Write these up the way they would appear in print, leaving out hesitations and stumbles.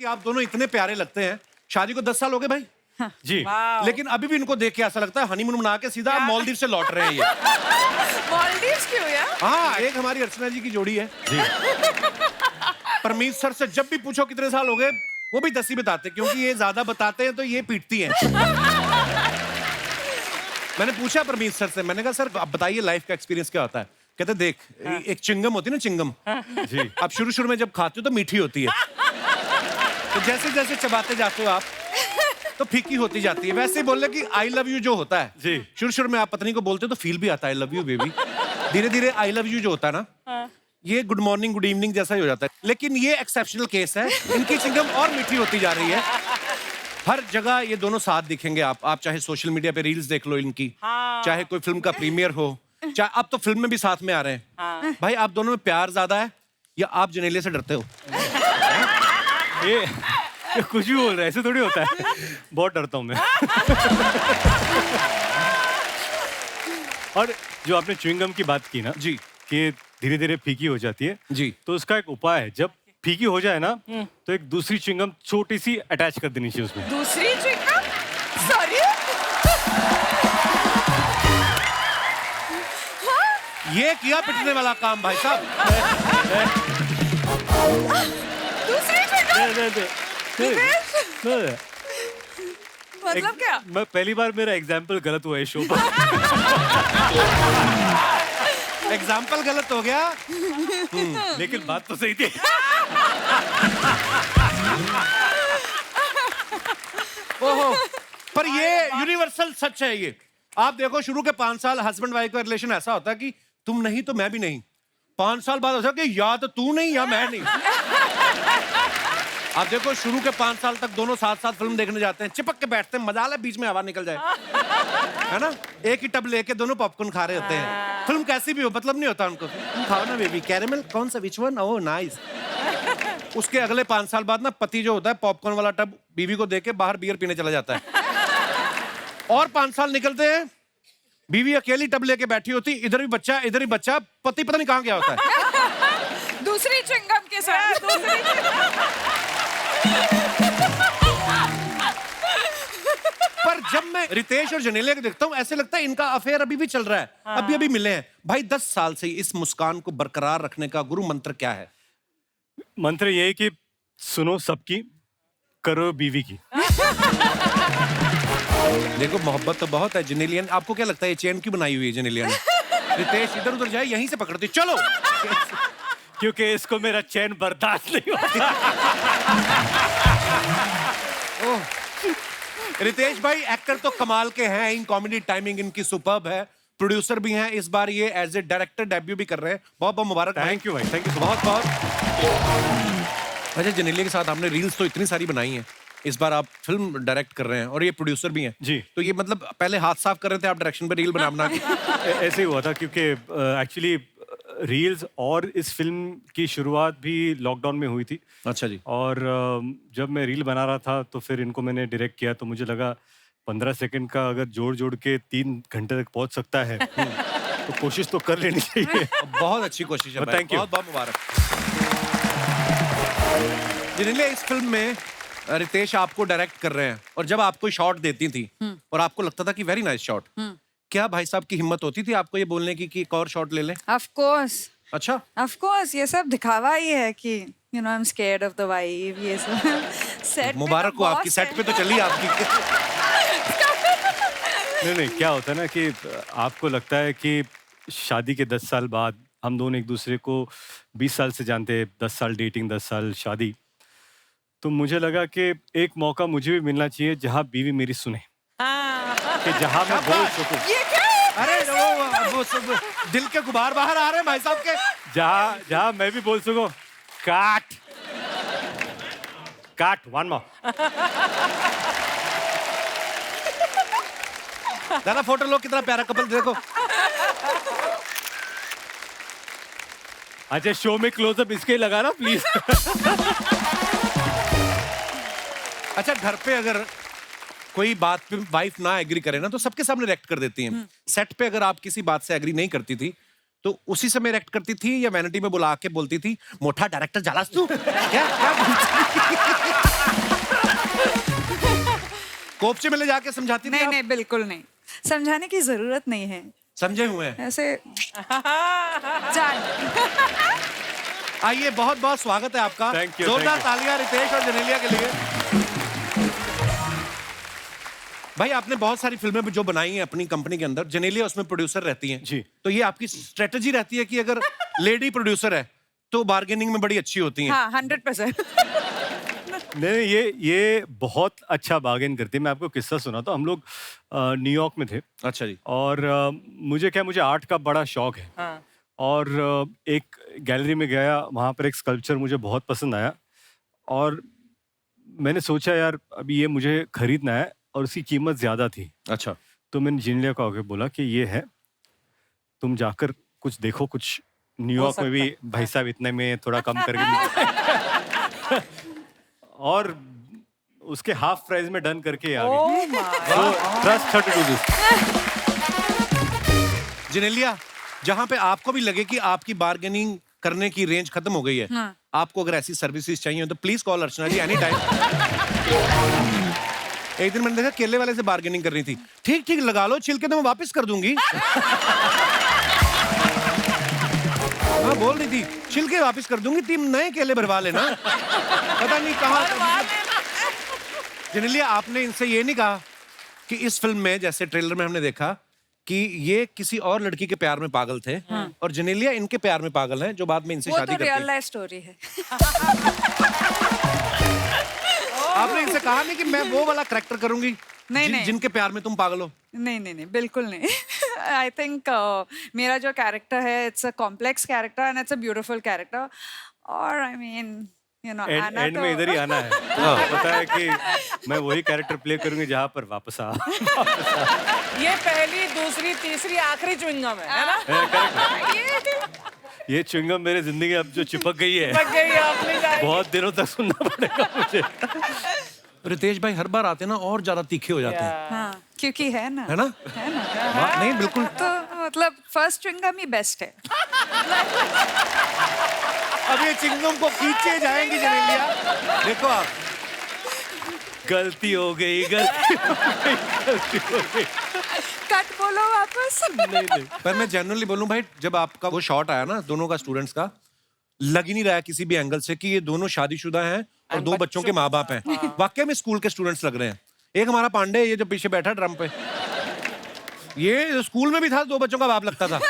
कि आप दोनों इतने प्यारे लगते हैं। शादी को 10 साल हो गए भाई। जी। लेकिन अभी भी इनको देख के ऐसा लगता है हनीमून मना के सीधा मालदीव से लौट रहे हैं ये। मालदीव्स क्यों यार? हाँ, एक हमारी अर्चना जी की जोड़ी है जी। परमीत सर से जब भी पूछो कितने साल हो गए, वो भी 10 ही बताते, क्योंकि ये ज्यादा बताते हैं तो ये पीटती हैं। मैंने पूछा परमीत सर से, मैंने कहा सर आप बताइए लाइफ का एक्सपीरियंस क्या होता है। कहते देख, एक चिंगम होती है ना, चिंगम। जी। आप शुरू में जब खाते हो तो मीठी होती है, तो जैसे जैसे चबाते जाते हो आप तो फीकी होती जाती है। वैसे ही बोल रहे कि आई लव यू जो होता है, जी। शुरू में आप पत्नी को बोलते हो तो फील भी आता है आई लव यू बेबी। धीरे धीरे आई लव यू जो होता है ना, ये गुड मॉर्निंग गुड इवनिंग जैसा ही हो जाता है। लेकिन ये एक्सेप्शनल केस है, इनकी चिंगम और मीठी होती जा रही है। हर जगह ये दोनों साथ दिखेंगे। आप चाहे सोशल मीडिया पे रील्स देख लो इनकी, चाहे कोई फिल्म का प्रीमियर हो, चाहे अब तो फिल्म में भी साथ में आ रहे हैं। भाई आप दोनों में प्यार ज्यादा है या आप जनेलिया से डरते हो? ये कुछ भी बोल रहा है, ऐसे थोड़ी होता है। बहुत डरता हूँ मैं। और जो आपने च्युइंगम की बात की ना जी, कि धीरे धीरे फीकी हो जाती है जी, तो उसका एक उपाय है, जब फीकी हो जाए ना तो एक दूसरी च्युइंगम छोटी सी अटैच कर देनी चाहिए उसमें। दूसरी च्युइंगम? सॉरी, ये किया पिटने वाला काम भाई साहब। दूसरी च्युइंगम मतलब क्या? मैं पहली बार मेरा एग्जाम्पल गलत हुआ है शो पर। एग्जाम्पल गलत हो गया, लेकिन बात तो सही थी। ओहो, पर ये यूनिवर्सल सच है। ये आप देखो, शुरू के 5 साल हस्बैंड वाइफ का रिलेशन ऐसा होता है कि तुम नहीं तो मैं भी नहीं। 5 साल बाद होता है कि या तो तू नहीं या मैं नहीं। आप देखो, शुरू के 5 साल तक दोनों साथ साथ फिल्म देखने जाते हैं, चिपक के बैठते हैं, मजा ले, बीच में हवा निकल जाए, है ना। एक ही टब लेके दोनों पॉपकॉर्न खा रहे होते हैं। फिल्म कैसी भी हो मतलब नहीं होता उनको, तुम खाओ ना बेबी, कैरेमल कौन सा, विच वन, ओह नाइस। उसके अगले 5 साल बाद ना पति जो होता है पॉपकॉर्न वाला टब बीवी को देके बाहर बियर पीने चला जाता है। और 5 साल निकलते हैं, बीवी अकेली टब लेके बैठी होती, इधर भी बच्चा इधर भी बच्चा, पति पता नहीं कहाँ गया होता है। दूसरी च्युइंगम के साथ। पर जब मैं रितेश और जनेलिया को देखता हूँ ऐसे लगता है इनका अफेयर अभी भी चल रहा है। अभी अभी मिले हैं भाई। 10 साल से इस मुस्कान को बरकरार रखने का गुरु मंत्र क्या है? मंत्र ये है कि सुनो सबकी, करो बीवी की। देखो मोहब्बत तो बहुत है। जनेलियन, आपको क्या लगता है ये चेन क्यों बनाई हुई है जनेलिया ने? रितेश इधर उधर जाए यहीं से पकड़ती, चलो। क्योंकि इसको मेरा चैन बर्दाश्त नहीं होता। रितेश भाई एक्टर तो कमाल के हैं, इन कॉमेडी टाइमिंग इनकी सुपर्ब है, प्रोड्यूसर भी हैं, इस बार ये एज ए डायरेक्टर डेब्यू भी कर रहे हैं। बहुत बहुत मुबारक। थैंक यू भाई, थैंक यू बहुत बहुत। अच्छा, जनेलिया के साथ आपने रील्स तो इतनी सारी बनाई हैं, इस बार आप फिल्म डायरेक्ट कर रहे हैं और ये प्रोड्यूसर भी हैं जी। तो ये मतलब पहले हाथ साफ कर रहे थे आप डायरेक्शन पे रील बना के? ऐसे ही हुआ था क्योंकि एक्चुअली रील्स और इस फिल्म की शुरुआत भी लॉकडाउन में हुई थी। अच्छा जी। और जब मैं रील बना रहा था तो फिर इनको मैंने डायरेक्ट किया, तो मुझे लगा 15 सेकंड का अगर जोड़ जोड़ के 3 घंटे तक पहुंच सकता है तो कोशिश तो कर लेनी चाहिए। बहुत अच्छी कोशिश है भाई, थैंक यू। बहुत बहुत मुबारक। जिन्हें इस फिल्म में रितेश आपको डायरेक्ट कर रहे हैं और जब आपको शॉट देती थी और आपको लगता था कि वेरी नाइस शॉट, क्या भाई साहब की हिम्मत होती थी आपको ये बोलने की कि एक और शॉट ले लें? Of course. अच्छा, Of course, ये सब दिखावा ही है कि you know I'm scared of the wife, ये सब। सेट मुबारक हो आपकी, सेट पे तो चली आपकी। नहीं, क्या होता है ना कि आपको लगता है कि शादी के 10 साल बाद हम दोनों एक दूसरे को 20 साल से जानते हैं, 10 साल डेटिंग, 10 साल शादी, तो मुझे लगा कि एक मौका मुझे भी मिलना चाहिए जहाँ बीवी मेरी सुने, कि जहाँ मैं बोल सकूं। ये क्या है? अरे वो सब दिल के गुबार बाहर आ रहे हैं भाई साहब के। जहाँ मैं भी बोल सकूं, काट काट, वन मोर। दादा फोटो लो, कितना प्यारा कपल देखो। अच्छा, शो में क्लोजअप इसके लगा ना प्लीज। अच्छा, घर पे अगर कोई बात पे वाइफ ना एग्री करे ना तो सबके सामने रिएक्ट कर देती हैं। सेट पे अगर आप किसी बात से एग्री नहीं करती थी तो उसी समय रिएक्ट करती थी या वैनिटी में बुला के बोलती थी, मोटा डायरेक्टर जालास तू क्या क्या बोलती थी? कोपचे में ले जाके समझाती थी नहीं आप? नहीं बिल्कुल नहीं, समझाने की जरूरत नहीं है, समझे हुए हैं। ऐसे जान। आइए, बहुत बहुत स्वागत है आपका। Thank you, जोरदार thank you. तालियां रितेश और जेनेलिया के लिए। भाई आपने बहुत सारी फिल्में जो बनाई हैं अपनी कंपनी के अंदर, जेनेलिया उसमें प्रोड्यूसर रहती हैं जी। तो ये आपकी स्ट्रेटजी रहती है कि अगर लेडी प्रोड्यूसर है तो बार्गेनिंग में बड़ी अच्छी होती हैं। हाँ 100%। नहीं, ये बहुत अच्छा बार्गेन करती है। मैं आपको किस्सा सुनाता हूँ। हम लोग न्यूयॉर्क में थे अच्छा जी। और मुझे आर्ट का बड़ा शौक है। हाँ. और एक गैलरी में गया, वहाँ पर एक स्कल्पचर मुझे बहुत पसंद आया और मैंने सोचा यार अभी ये मुझे खरीदना है और उसकी कीमत ज़्यादा थी। अच्छा। तो मैंने जेनेलिया को आके बोला कि ये है, तुम जाकर कुछ देखो, कुछ न्यूयॉर्क में भी भाई साहब इतने में थोड़ा कम करके और उसके हाफ प्राइस में डन करके आ गई। Oh my. So, trust her to do this. Genelia, जहां पे आपको भी लगे कि आपकी बार्गेनिंग करने की रेंज खत्म हो गई है, हाँ. आपको अगर ऐसी सर्विसेज चाहिए तो please call Archana ji any time. एक दिन मैंने देखा केले वाले से बार्गेनिंग कर रही थी। ठीक ठीक लगा लो, छिलके तो मैं वापस कर दूंगी। हाँ बोल रही थी छिलके वापस कर दूंगी, तुम नए केले भरवा लेना। पता नहीं कहाँ। जेनेलिया, आपने इनसे ये नहीं कहा कि इस फिल्म में, जैसे ट्रेलर में हमने देखा कि ये किसी और लड़की के प्यार में पागल थे और जेनेलिया इनके प्यार में पागल हैं जो बाद में इनसे वो शादी तो करती रियल है। लाइफ स्टोरी है। आपने इनसे कहा नहीं कि मैं वो वाला करैक्टर करूंगी नहीं। जिनके प्यार में तुम पागल हो? नहीं बिल्कुल नहीं। आई थिंक मेरा जो कैरेक्टर है it's a complex character and it's a beautiful character. और I mean you know end में इधर ही आना है। पता है कि मैं वही कैरेक्टर प्ले करूंगी जहाँ पर वापस आ। ये पहली, दूसरी, तीसरी, आखिरी च्युइंगम है ना? ये च्युइंगम मेरे जिंदगी अब जो चिपक गई है, लग गई है अपनी जाएगी। बहुत दिनों तक सुनना पड़ेगा मुझे। रितेश भाई हर बार आते हैं ना और ज्यादा तीखे हो जाते हैं, हाँ क्योंकि है ना। है ना? वाह, नहीं बिल्कुल। तो मतलब फर्स्ट च्युइंगम ही बेस्ट है। अब ये चिंगम को खींचे जाएंगी जेनेलिया, देखो आप। गलती हो गई, गलती हो गई। कट बोलो वापस। नहीं। पर मैं जनरली बोलूं भाई, जब आपका वो शॉट आया ना दोनों का स्टूडेंट्स का, लग ही नहीं रहा है किसी भी एंगल से कि ये दोनों शादीशुदा हैं और दो बच्चों के माँ बाप हैं। वाकई में स्कूल के स्टूडेंट्स लग रहे हैं। एक हमारा पांडे, ये जो पीछे बैठा ड्रम पे, ये स्कूल में भी था, दो बच्चों का बाप लगता था।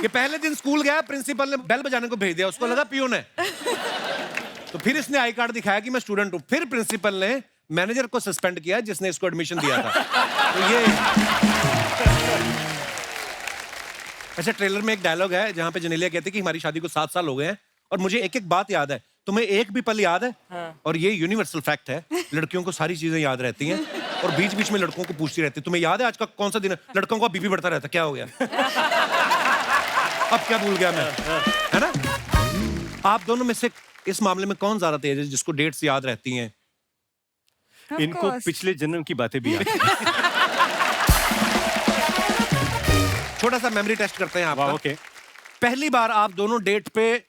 ये पहले दिन स्कूल गया, प्रिंसिपल ने बेल बजाने को भेज दिया, उसको लगा पियून है। तो फिर इसने आई कार्ड दिखाया कि मैं स्टूडेंट हूं। फिर प्रिंसिपल ने मैनेजर को सस्पेंड किया जिसने इसको एडमिशन दिया था। तो ये अच्छा, ट्रेलर में एक डायलॉग है जहां पे जेनेलिया कहती है कि हमारी शादी को 7 साल हो गए हैं और मुझे एक एक बात याद है। तुम्हें एक भी पल याद है? और ये यूनिवर्सल फैक्ट है, लड़कियों को सारी चीजें याद रहती हैं और बीच बीच में लड़कों को पूछती रहती है, तुम्हें याद है आज का कौन सा दिन है? लड़कों का बीपी बढ़ता रहता, क्या हो गया? अब क्या भूल गया मैं, है ना? आप दोनों में से इस मामले में कौन ज्यादा तेज है जिसको डेट्स याद रहती हैं? Of इनको course. पिछले जन्म की बातें भी याद हैं। छोटा सा मेमोरी टेस्ट करते हैं वाह, आपका। ओके। पहली बार आप दोनों डेट पे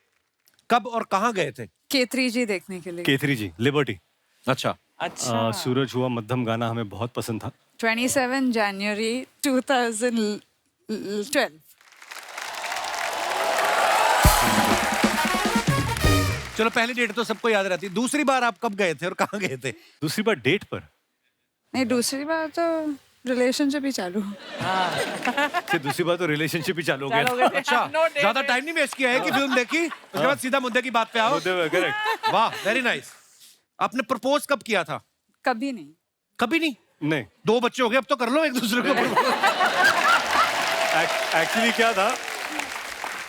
कब और कहां गए थे? K3G देखने के लिए। केथरी जी, लिबर्टी। अच्छा, अच्छा। सूरज हुआ मध्यम गाना हमें बहुत पसंद था। 27 जनवरी 2012। चलो पहली डेट तो सबको याद रहती है। दूसरी बार आप कब गए थे और कहां गए थे? दूसरी बार डेट पर नहीं, दूसरी बार तो रिलेशनशिप ही चालू। से दूसरी बार तो रिलेशनशिप ही चालू हो गया। चलोगे? अच्छा, No date. ज्यादा टाइम नहीं वेस्ट किया है कि फिल्म देखी उसके बाद सीधा मुद्दे की बात पे आओ। करेक्ट। वाह, वेरी नाइस। आपने प्रपोज कब किया था? कभी नहीं। कभी नहीं? नहीं, 2 बच्चे हो गए, अब तो कर लो एक दूसरे को। एक्चुअली क्या था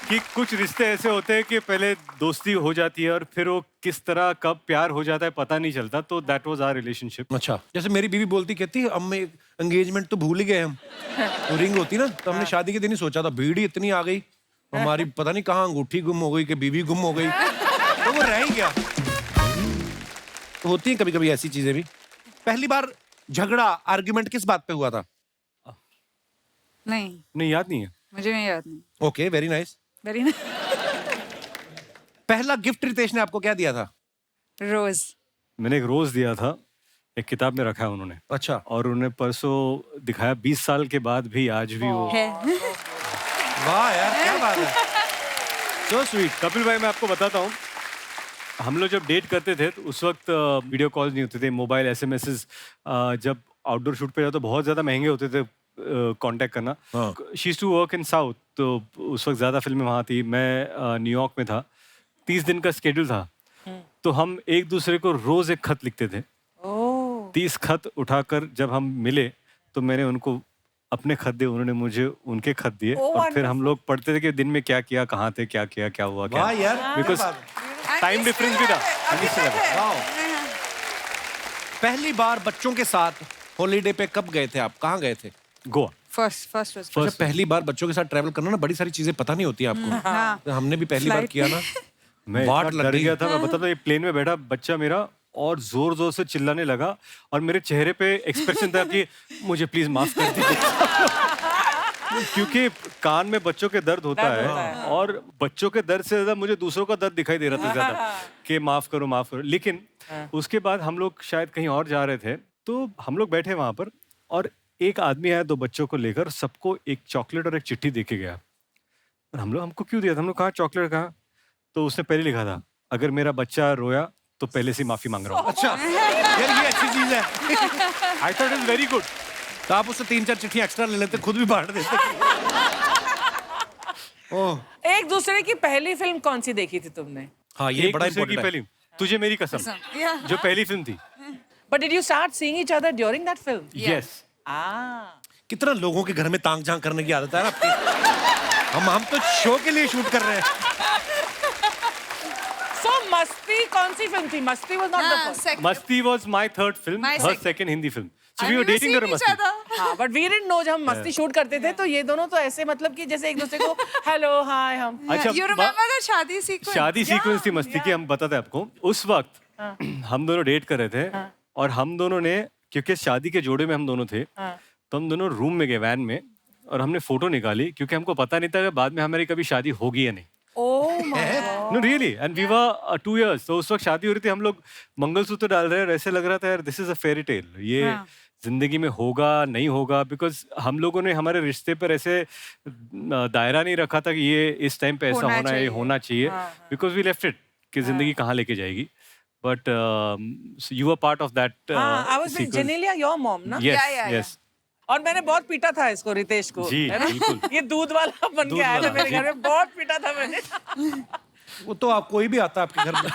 कि कुछ रिश्ते ऐसे होते हैं कि पहले दोस्ती हो जाती है और फिर वो किस तरह कब प्यार हो जाता है पता नहीं चलता। तो दैट वाज आवर रिलेशनशिप। अच्छा, जैसे मेरी बीवी बोलती, कहती अब मैं एंगेजमेंट तो भूल ही गए हम। वो रिंग होती ना, तो हमने शादी के दिन ही सोचा था, भीड़ ही इतनी आ गई, हमारी पता नहीं कहाँ अंगूठी गुम हो गई कि बीवी गुम हो गई, तो वो रह ही गया। तो होती है कभी कभी ऐसी चीजें भी। पहली बार झगड़ा, आर्ग्यूमेंट किस बात पे हुआ था? नहीं, नहीं, याद नहीं है। मुझे नहीं याद। नहीं। Okay, very nice. Very nice. पहला गिफ्ट रितेश ने आपको क्या दिया था? रोज मैंने एक रोज दिया था, एक किताब में रखा है उन्होंने, अच्छा और उन्हें परसों दिखाया 20 साल के बाद भी आज भी वो। है। वाह यार क्या बात है, सो स्वीट। कपिल भाई मैं आपको बताता हूँ, हम लोग जब डेट करते थे तो उस वक्त वीडियो कॉल नहीं होते थे, मोबाइल एसएमएसेस, जब आउटडोर शूट पे जाओ तो बहुत ज़्यादा महंगे होते थे कांटेक्ट करना। हाँ। She used to work in south, तो उस वक्त ज़्यादा फिल्में वहाँ थी, मैं न्यूयॉर्क में था, 30 दिन का स्केड्यूल था, तो हम एक दूसरे को रोज़ एक खत लिखते थे। 30 खत उठाकर जब हम मिले तो मैंने उनको अपने खत दिए, उन्होंने मुझे उनके खत दिए, और फिर हम लोग पढ़ते थे कि दिन में क्या किया, कहाँ थे, क्या किया, क्या हुआ, क्या। वाह यार क्या बिकॉज बात है। टाइम डिफरेंस भी था। वाह। पहली बार बच्चों के साथ हॉलीडे पे कब गए थे आप, कहाँ गए थे? गोवा। फर्स्ट अच्छा, पहली बार बच्चों के साथ ट्रैवल करना ना, बड़ी सारी चीजें पता नहीं होती आपको। हाँ। तो हमने भी पहली बार Flight किया ना, मैं वाट इतना लग डर गई। गया था, मैं बताता हूँ, ये प्लेन में बैठा बच्चा मेरा और जोर जोर से चिल्लाने लगा, और मेरे चेहरे पे एक्सप्रेशन था कि मुझे प्लीज माफ कर दीजिए। क्योंकि कान में बच्चों के दर्द होता दर्द है, होता है। और बच्चों के दर्द से ज्यादा मुझे दूसरों का दर्द दिखाई दे रहा था ज्यादा, कि माफ करो माफ करो। लेकिन उसके बाद हम लोग शायद कहीं और जा रहे थे, तो हम लोग बैठे वहां पर, और एक आदमी आया 2 बच्चों को लेकर, सबको एक चॉकलेट और एक चिट्ठी दे के गया। और हम लोग, हमको क्यों दिया था, हम लोग कहा चॉकलेट कहाँ, तो उसने पहले लिखा था, अगर मेरा बच्चा रोया तो पहले से माफी मांग रहा हूँ। अच्छा यार ये अच्छी चीज है। I thought is very good. तो आप उससे 3-4 चिट्ठियां एक्स्ट्रा ले लेते, खुद भी बांट देते। ओह एक दूसरे की पहली फिल्म कौन सी देखी थी तुमने? हाँ ये एक बड़ा दूसरे की इम्पोर्टेंट है। पहली, तुझे मेरी कसम, Yeah. जो पहली फिल्म थी। But did you start seeing each other during that film? Yes. कितना लोगों के घर में तांग झांग करने की आदत है ना आपकी। हम तो शो के लिए शूट कर रहे हैं। सो मस्ती कौन सी फिल्म थी? Masti was not the first. Masti was my third film, My her second. Second Hindi film. So we were dating during Masti. हाँ, बट वी डिडंट नो, जब हम मस्ती शूट करते थे तो ये दोनों तो ऐसे मतलब कि जैसे एक दूसरे को हेलो हाय हम। अच्छा, You remember the शादी sequence? शादी सीक्वेंस थी मस्ती की, हम बताते हैं आपको। उस वक्त हम दोनों डेट कर रहे थे, और हम दोनों ने, क्योंकि शादी के जोड़े में हम दोनों थे, तो हम दोनों रूम में गए वैन में, और हमने फोटो निकाली, क्योंकि हमको पता नहीं था कि बाद में हमारी कभी शादी होगी या नहीं। Oh my God. No really, and we were 2 years, तो उस वक्त शादी हो रही थी, हम लोग मंगलसूत्र डाल रहे हैं, और ऐसे लग रहा था यार this is a fairy tale, ये जिंदगी में होगा नहीं होगा, बिकॉज हम लोगों ने हमारे रिश्ते पर ऐसे दायरा नहीं रखा था कि ये इस टाइम पे ऐसा होना है, ये होना चाहिए, बिकॉज वी लेफ्ट इट कि जिंदगी कहाँ लेके जाएगी। But you are part of that I was with Genelia, your mom ना? Yes yeah. यस। और मैंने बहुत पीटा था इसको, रितेश को, जी, है ना? बिल्कुल। ये दूध वाला बन दूध के आया था वाला, मेरे जी। घर में, बहुत पीटा था मैंने। वो तो आप कोई भी आता है आपके घर में।